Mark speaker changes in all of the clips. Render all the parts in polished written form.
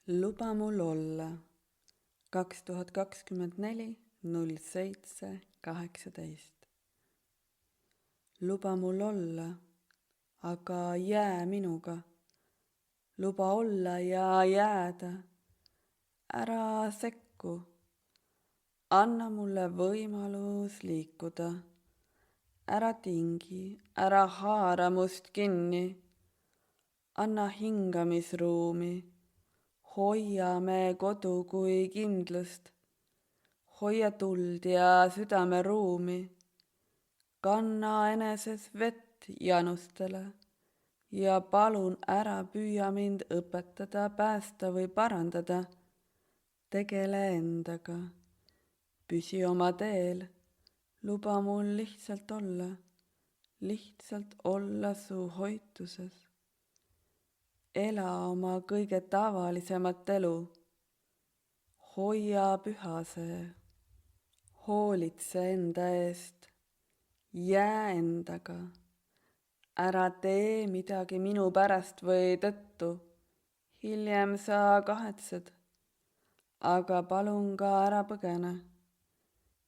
Speaker 1: Luba mul olla 2024.07.18. Luba mul olla, aga jää minuga. Luba olla ja jääda. Ära sekku. Anna mulle võimalus liikuda. Ära tingi, ära haara must kinni. Anna hingamisruumi. Hoia me kodu kui kindlust. Hoia tuld ja südameruumi. Kanna eneses vett janustele ja palun ära püüa mind õpetada, päästa või parandada. Tegele endaga. Püsi oma teel. Luba mul lihtsalt olla su hoituses. Ela oma kõige tavalisemat elu. Hoia püha see. Hoolitse enda eest. Jää endaga. Ära tee midagi minu pärast või tõttu. Hiljem sa kahetsed. Aga palun ka ära põgene.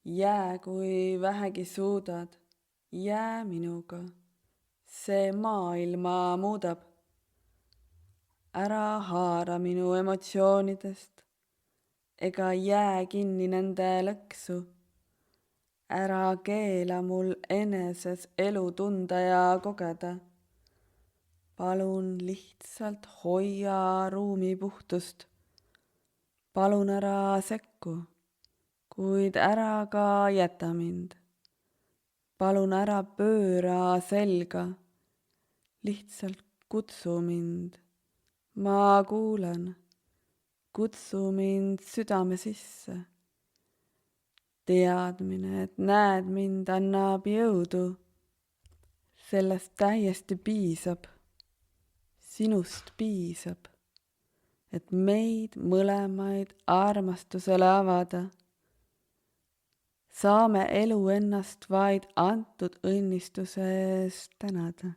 Speaker 1: Jää kui vähegi suudad. Jää minuga. See maailma muudab. Ära haara minu emotsioonidest ega jää kinni nende lõksu. Ära keela mul eneses elu tunda ja kogeda. Palun lihtsalt hoia ruumi puhtust. Palun ära sekku, kuid ära ka jäta mind. Palun ära pööra selga. Lihtsalt kutsu mind. Ma kuulen. Kutsu mind südame sisse. Teadmine, et näed mind, annab jõudu. Sellest täiesti piisab. Sinust piisab, et meid mõlemaid armastusele avada. Saame elu ennast vaid antud õnnistuse eest tänada.